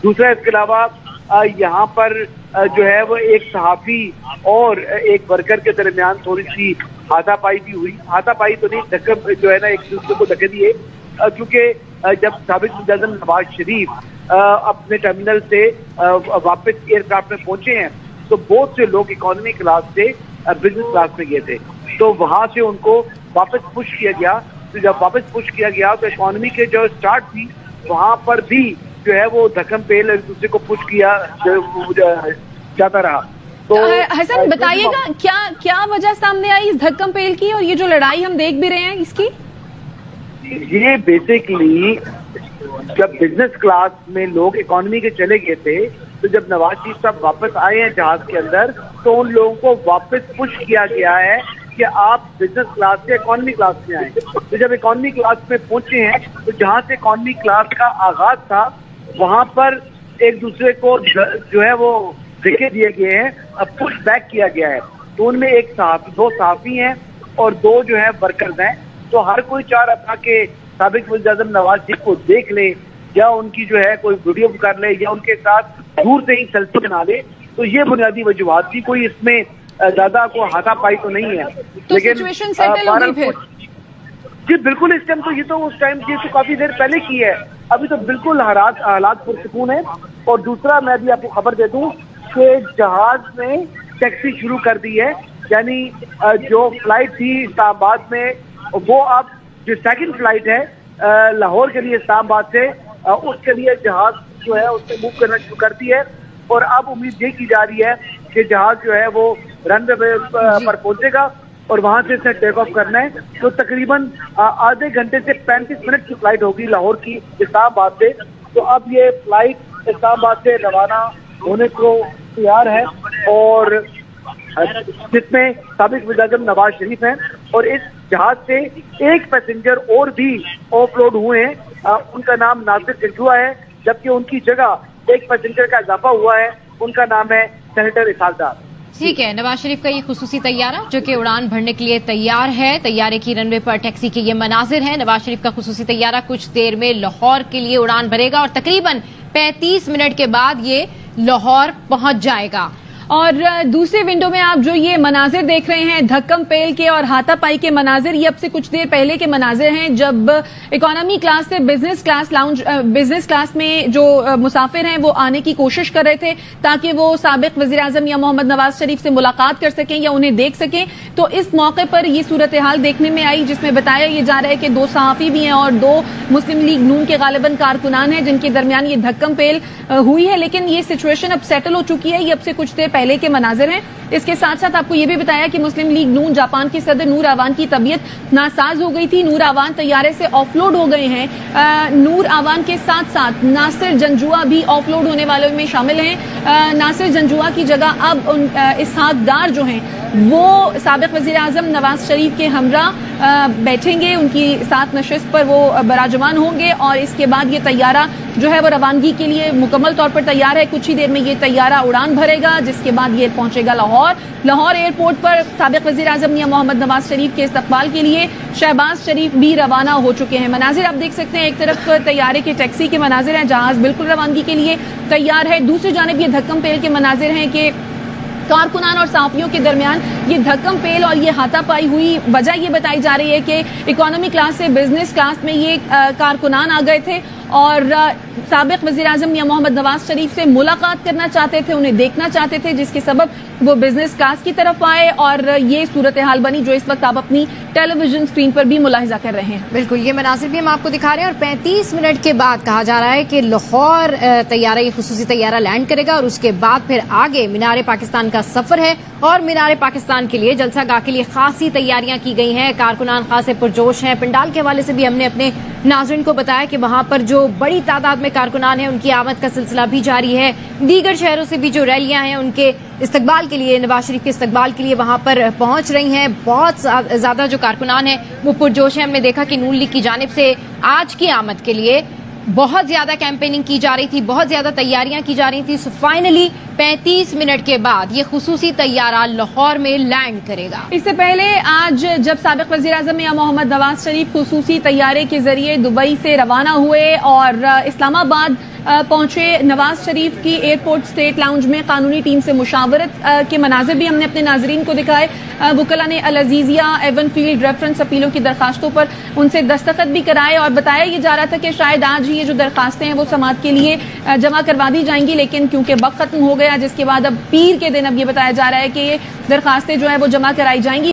دوسرا اس کے علاوہ یہاں پر جو ہے وہ ایک صحافی اور ایک ورکر کے درمیان تھوڑی سی ہاتھا پائی بھی ہوئی. ہاتھا پائی تو نہیں, دھکے جو ہے نا ایک دوسرے کو دھکے دیے, کیونکہ جب سابق وزیر اعظم نواز شریف اپنے ٹرمینل سے واپس ایئر کرافٹ میں پہنچے ہیں تو بہت سے لوگ اکانومی کلاس سے بزنس کلاس میں گئے تھے, تو وہاں سے ان کو واپس پش کیا گیا. تو جب واپس پش کیا گیا تو اکانومی کے جو اسٹارٹ تھی وہاں پر بھی جو ہے وہ دھکم پیل ایک دوسرے کو پش کیا جاتا رہا. تو حسن بتائیے گا کیا وجہ سامنے آئی اس دھکم پیل کی, اور یہ جو لڑائی ہم دیکھ بھی رہے ہیں اس کی؟ یہ بیسیکلی جب بزنس کلاس میں لوگ اکانومی کے چلے گئے تھے تو جب نواز شریف صاحب واپس آئے ہیں جہاز کے اندر تو ان لوگوں کو واپس پش کیا گیا ہے کہ آپ بزنس کلاس سے اکانومی کلاس میں آئیں. تو جب اکانومی کلاس میں پہنچے ہیں تو جہاں سے اکانومی کلاس کا آغاز تھا وہاں پر ایک دوسرے کو جو ہے وہ دھکے دیے گئے ہیں, اب پش بیک کیا گیا ہے. تو ان میں دو صحافی ہیں اور 2 جو ہے ورکرز ہیں. تو ہر کوئی چاہ رہا تھا کہ سابق وزیر اعظم نواز شریف کو دیکھ لے یا ان کی جو ہے کوئی ویڈیو کر لے یا ان کے ساتھ دور سے ہی سیلفی بنا لے. تو یہ بنیادی وجوہات تھی, کوئی اس میں زیادہ کو ہاتھا پائی تو نہیں ہے. تو سچویشن سیٹل ہو گئی پھر؟ جی بالکل, اس ٹائم تو یہ تو اس ٹائم یہ تو کافی دیر پہلے کی ہے, ابھی تو بالکل حالات پرسکون ہیں. اور دوسرا میں بھی آپ کو خبر دے دوں کہ جہاز نے ٹیکسی شروع کر دی ہے, یعنی جو فلائٹ تھی اسلام آباد میں وہ اب جو سیکنڈ فلائٹ ہے لاہور کے لیے اسلام آباد سے, اس کے لیے جہاز جو ہے اس نے موو کرنا شروع کر دی ہے. اور اب امید یہ کی جا رہی ہے کہ جہاز جو ہے وہ رن وے پر پہنچے گا اور وہاں سے اسے ٹیک آف کرنا ہے. تو تقریباً آدھے گھنٹے سے 35 منٹ کی فلائٹ ہوگی لاہور کی اسلام آباد سے. تو اب یہ فلائٹ اسلام آباد سے روانہ ہونے کو تیار ہے اور جس میں سابق وزیر اعظم نواز شریف ہیں, اور اس جہاز سے ایک پیسنجر اور بھی آف لوڈ ہوئے ہیں. ان کا نام ناصر جنجوعہ ہے, جبکہ ان کی جگہ ایک پیسنجر کا اضافہ ہوا ہے, ان کا نام ہے سینیٹر اسحاق ڈار. ٹھیک ہے, نواز شریف کا یہ خصوصی طیارہ جو کہ اڑان بھرنے کے لیے تیار ہے, طیارے کی رن وے پر ٹیکسی کے یہ مناظر ہیں. نواز شریف کا خصوصی طیارہ کچھ دیر میں لاہور کے لیے اڑان بھرے گا اور تقریباً 35 منٹ کے بعد یہ لاہور پہنچ جائے گا. اور دوسرے ونڈو میں آپ جو یہ مناظر دیکھ رہے ہیں دھکم پیل کے اور ہاتھا پائی کے مناظر, یہ اب سے کچھ دیر پہلے کے مناظر ہیں جب اکانومی کلاس سے بزنس کلاس میں جو مسافر ہیں وہ آنے کی کوشش کر رہے تھے تاکہ وہ سابق وزیر اعظم یا محمد نواز شریف سے ملاقات کر سکیں یا انہیں دیکھ سکیں. تو اس موقع پر یہ صورتحال دیکھنے میں آئی جس میں بتایا یہ جا رہا ہے کہ 2 صحافی بھی ہیں اور 2 مسلم لیگ نون کے غالباً کارکنان ہیں جن کے درمیان یہ دھکم پیل ہوئی ہے. لیکن یہ سچویشن اب سیٹل ہو چکی ہے, یہ اب سے کچھ دیر پہلے کے مناظر ہیں. اس کے ساتھ ساتھ آپ کو یہ بھی بتایا کہ مسلم لیگ نون جاپان کے صدر نور آوان کی طبیعت ناساز ہو گئی تھی. نور آوان طیارے سے آف لوڈ ہو گئے ہیں. نور آوان کے ساتھ ساتھ ناصر جنجوعہ بھی آف لوڈ ہونے والوں میں شامل ہیں. ناصر جنجوعہ کی جگہ اب اسحاق ڈار جو ہیں وہ سابق وزیر اعظم نواز شریف کے ہمراہ بیٹھیں گے, ان کی ساتھ نشست پر وہ براجمان ہوں گے اور اس کے بعد یہ طیارہ جو ہے وہ روانگی کے لیے مکمل طور پر تیار ہے. کچھ ہی دیر میں یہ طیارہ اڑان بھرے گا جس کے بعد یہ پہنچے گا لاہور ایئرپورٹ پر. سابق وزیر اعظم میاں محمد نواز شریف کے استقبال کے لیے شہباز شریف بھی روانہ ہو چکے ہیں. مناظر آپ دیکھ سکتے ہیں, ایک طرف طیارے کے ٹیکسی کے مناظر ہیں, جہاز بالکل روانگی کے لیے تیار ہے. دوسری جانب یہ دھکم پیل کے مناظر ہیں کہ کارکنان اور صحافیوں کے درمیان یہ دھکم پیل اور یہ ہاتھا پائی ہوئی. وجہ یہ بتائی جا رہی ہے کہ اکانومی کلاس سے بزنس کلاس میں یہ کارکنان آ گئے تھے اور سابق وزیر اعظم میاں محمد نواز شریف سے ملاقات کرنا چاہتے تھے, انہیں دیکھنا چاہتے تھے, جس کے سبب وہ بزنس کلاس کی طرف آئے اور یہ صورتحال بنی جو اس وقت آپ اپنی ٹیلی ویژن اسکرین پر بھی ملاحظہ کر رہے ہیں. بالکل, یہ مناظر بھی ہم آپ کو دکھا رہے ہیں. اور 35 منٹ کے بعد کہا جا رہا ہے کہ لاہور طیارہ, یہ خصوصی طیارہ لینڈ کرے گا اور اس کے بعد پھر آگے مینار پاکستان کا سفر ہے. اور مینار پاکستان کے لیے جلسہ گاہ کے لیے خاصی تیاریاں کی گئی ہیں. کارکنان خاصے پرجوش ہیں. پنڈال کے حوالے سے بھی ہم نے اپنے ناظرین کو بتایا کہ وہاں پر جو بڑی تعداد میں کارکنان ہیں ان کی آمد کا سلسلہ بھی جاری ہے. دیگر شہروں سے بھی جو ریلیاں ہیں ان کے استقبال کے لیے, نواز شریف کے استقبال کے لیے وہاں پر پہنچ رہی ہیں. بہت زیادہ جو کارکنان ہیں وہ پرجوش ہیں. ہم نے دیکھا کہ نون لیگ کی جانب سے آج کی آمد کے لیے بہت زیادہ کیمپیننگ کی جا رہی تھی, بہت زیادہ تیاریاں کی جا رہی تھی. سو فائنلی 35 منٹ کے بعد یہ خصوصی طیارہ لاہور میں لینڈ کرے گا. اس سے پہلے آج جب سابق وزیر اعظم میاں محمد نواز شریف خصوصی طیارے کے ذریعے دبئی سے روانہ ہوئے اور اسلام آباد پہنچے نواز شریف کی ایئرپورٹ اسٹیٹ لاؤنج میں قانونی ٹیم سے مشاورت کے مناظر بھی ہم نے اپنے ناظرین کو دکھائے. وکلا نے العزیزیہ ایون فیلڈ ریفرنس اپیلوں کی درخواستوں پر ان سے دستخط بھی کرائے اور بتایا یہ جا رہا تھا کہ شاید آج ہی یہ جو درخواستیں ہیں وہ سماعت کے لیے جمع کروا دی جائیں گی, لیکن کیونکہ وقت ختم ہو گیا جس کے بعد اب پیر کے دن اب یہ بتایا جا رہا ہے کہ یہ درخواستیں جو ہے وہ جمع کرائی جائیں گی.